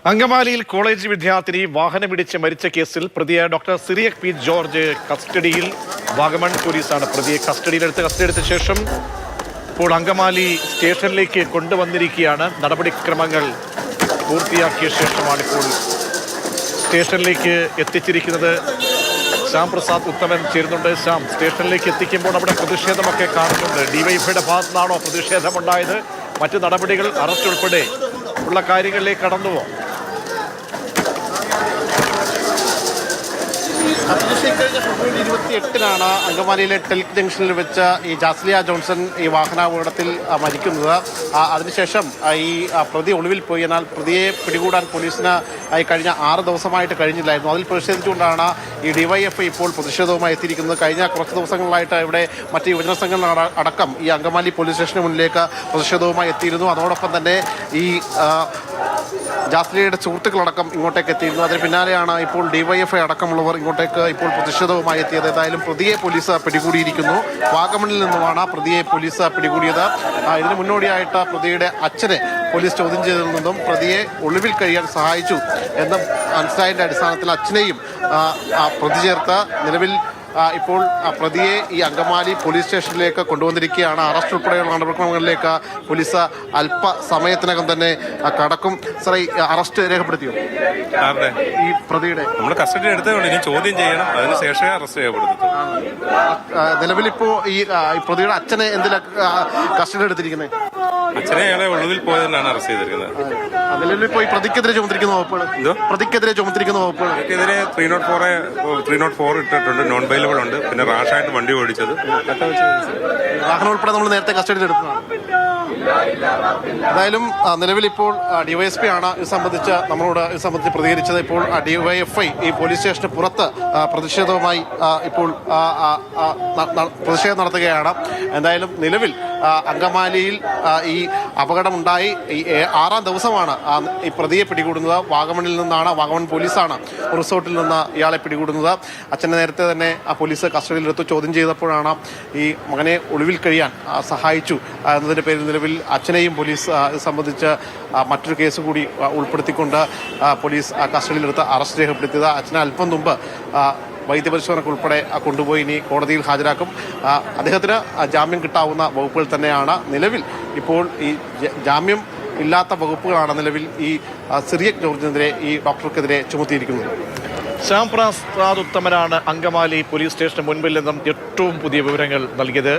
അങ്കമാലിയിൽ കോളേജ് വിദ്യാർത്ഥിനി വാഹനമിടിച്ച് മരിച്ച കേസിൽ പ്രതിയായ ഡോക്ടർ സിറിയക് പി ജോർജ് കസ്റ്റഡിയിൽ. വാഗമൺ പോലീസാണ് പ്രതിയെ കസ്റ്റഡിയെടുത്ത ശേഷം ഇപ്പോൾ അങ്കമാലി സ്റ്റേഷനിലേക്ക് കൊണ്ടുവന്നിരിക്കുകയാണ്. നടപടിക്രമങ്ങൾ പൂർത്തിയാക്കിയ ശേഷമാണ് ഇപ്പോൾ സ്റ്റേഷനിലേക്ക് എത്തിച്ചിരിക്കുന്നത്. ശ്യാം പ്രസാദ് ഉത്തമൻ ചേരുന്നുണ്ട്. ശ്യാം, സ്റ്റേഷനിലേക്ക് എത്തിക്കുമ്പോൾ അവിടെ പ്രതിഷേധമൊക്കെ കാണുന്നുണ്ട്. ഡിവൈഎഫ്ഐയുടെ ഭാഗത്തു നിന്നാണോ പ്രതിഷേധമുണ്ടായത്? മറ്റ് നടപടികൾ, അറസ്റ്റ് ഉൾപ്പെടെ ഉള്ള കാര്യങ്ങളിലേക്ക് കടന്നുവോ? കഴിഞ്ഞ ഫെബ്രുവരി 28-നാണ് അങ്കമാലിയിലെ ടെൽക്ക് ജംഗ്ഷനിൽ വെച്ച് ഈ ജാസ്ലിയ ജോൺസൺ ഈ വാഹനാപകടത്തിൽ മരിക്കുന്നത്. അതിനുശേഷം ഈ പ്രതി ഒളിവിൽ പോയി. എന്നാൽ പ്രതിയെ പിടികൂടാൻ പോലീസിന് കഴിഞ്ഞ 6 ദിവസമായിട്ട് കഴിഞ്ഞില്ലായിരുന്നു. അതിൽ പ്രതിഷേധിച്ചുകൊണ്ടാണ് ഈ ഡിവൈഎഫ്ഐ ഇപ്പോൾ പ്രതിഷേധവുമായി എത്തിയിരിക്കുന്നത്. കഴിഞ്ഞ കുറച്ച് ദിവസങ്ങളിലായിട്ട് ഇവിടെ മറ്റ് യുവജന സംഘങ്ങൾ അടക്കം ഈ അങ്കമാലി പോലീസ് സ്റ്റേഷന് മുന്നിലേക്ക് പ്രതിഷേധവുമായി എത്തിയിരുന്നു. അതോടൊപ്പം തന്നെ ഈ ജാസ്ലിയയുടെ സുഹൃത്തുക്കളടക്കം ഇങ്ങോട്ടേക്ക് എത്തിയിരുന്നു. അതിന് പിന്നാലെയാണ് ഇപ്പോൾ ഡിവൈഎഫ്ഐ അടക്കമുള്ളവർ ഇങ്ങോട്ടേക്ക് ഇപ്പോൾ പ്രതിഷേധവുമായി എത്തിയത്. ഏതായാലും പ്രതിയെ പോലീസ് പിടികൂടിയിരിക്കുന്നു. വാഗമണിൽ നിന്നുമാണ് പ്രതിയെ പോലീസ് പിടികൂടിയത്. ഇതിന് മുന്നോടിയായിട്ട് പ്രതിയുടെ അച്ഛനെ പോലീസ് ചോദ്യം ചെയ്തതിൽ നിന്നും പ്രതിയെ ഒളിവിൽ കഴിയാൻ സഹായിച്ചു എന്ന മനസ്സിലായതിൻ്റെ അടിസ്ഥാനത്തിൽ അച്ഛനെയും പ്രതി ചേർത്ത് നിലവിൽ ഇപ്പോൾ പ്രതിയെ ഈ അങ്കമാലി പോലീസ് സ്റ്റേഷനിലേക്ക് കൊണ്ടുവന്നിരിക്കുകയാണ്. അറസ്റ്റ് ഉൾപ്പെടെയുള്ള നടപടിക്രമങ്ങളിലേക്ക് പോലീസ് അല്പസമയത്തിനകം തന്നെ കടക്കും. സാറേ, അറസ്റ്റ് രേഖപ്പെടുത്തിയോ? ഈ പ്രതിയുടെ നമ്മൾ കസ്റ്റഡി എടുത്തതുകൊണ്ട് ഇനി ചോദ്യം ചെയ്യണം, അതിനുശേഷമേ അറസ്റ്റ് ചെയ്യപ്പെടുത്തും. നിലവിലിപ്പോ ഈ പ്രതിയുടെ അച്ഛനെ എന്തിനാ കസ്റ്റഡി എടുത്തിരിക്കുന്നത്? അച്ഛനെ അയാളെ ഒളിവിൽ പോയതിനാണ് അറസ്റ്റ് ചെയ്തിരിക്കുന്നത്. നിലവിലിപ്പോ ഈ പ്രതിക്കെതിരെ ചുമത്തിരിക്കുന്ന വകുപ്പുകൾ പ്രതിക്കെതിരെ 304 ഇട്ടിട്ടുണ്ട്. നോൺ ബെയിലബിൾ ഉണ്ട്. പിന്നെ റാഷായിട്ട് വണ്ടി ഓടിച്ചത്, വാഹനം ഉൾപ്പെടെ നമ്മൾ നേരത്തെ കസ്റ്റഡിയിൽ എടുത്തതാണ്. എന്തായാലും നിലവിലിപ്പോൾ ഡിവൈഎസ്പി ആണ് ഇത് സംബന്ധിച്ച് പ്രതികരിച്ചത്. ഇപ്പോൾ ഡിവൈഎഫ്ഐ ഈ പോലീസ് സ്റ്റേഷന് പുറത്ത് പ്രതിഷേധവുമായി ഇപ്പോൾ പ്രതിഷേധം നടത്തുകയാണ്. എന്തായാലും നിലവിൽ അങ്കമാലിയിൽ ഈ അപകടമുണ്ടായി 6-ാം ദിവസമാണ് ഈ പ്രതിയെ പിടികൂടുന്നത്. വാഗമണിൽ നിന്നാണ്, വാഗമൺ പോലീസാണ് റിസോർട്ടിൽ നിന്ന് ഇയാളെ പിടികൂടുന്നത്. അച്ഛനെ നേരത്തെ തന്നെ പോലീസ് കസ്റ്റഡിയിലെടുത്ത് ചോദ്യം ചെയ്തപ്പോഴാണ് ഈ മകനെ ഒളിവിൽ കഴിയാൻ സഹായിച്ചു എന്നതിൻ്റെ പേരിൽ നിലവിൽ അച്ഛനെയും പോലീസ് സംബന്ധിച്ച് മറ്റൊരു കേസ് കൂടി ഉൾപ്പെടുത്തിക്കൊണ്ട് പോലീസ് കസ്റ്റഡിയിലെടുത്ത് അറസ്റ്റ് രേഖപ്പെടുത്തിയത്. അച്ഛനെ അല്പം മുമ്പ് വൈദ്യപരിശോധനയ്ക്ക് ഉൾപ്പെടെ കൊണ്ടുപോയി ഇനി കോടതിയിൽ ഹാജരാക്കും. അദ്ദേഹത്തിന് ജാമ്യം കിട്ടാവുന്ന വകുപ്പുകൾ തന്നെയാണ് നിലവിൽ. ഇപ്പോൾ ഈ ജാമ്യം ഇല്ലാത്ത വകുപ്പുകളാണ് നിലവിൽ ഈ സിറിയക് ജോർജിനെതിരെ, ഈ ഡോക്ടർക്കെതിരെ ചുമത്തിയിരിക്കുന്നത്. ശ്യാം പ്രസാദ് ഉത്തമനാണ് അങ്കമാലി പോലീസ് സ്റ്റേഷന് മുൻപിൽ നിന്നും ഏറ്റവും പുതിയ വിവരങ്ങൾ നൽകിയത്.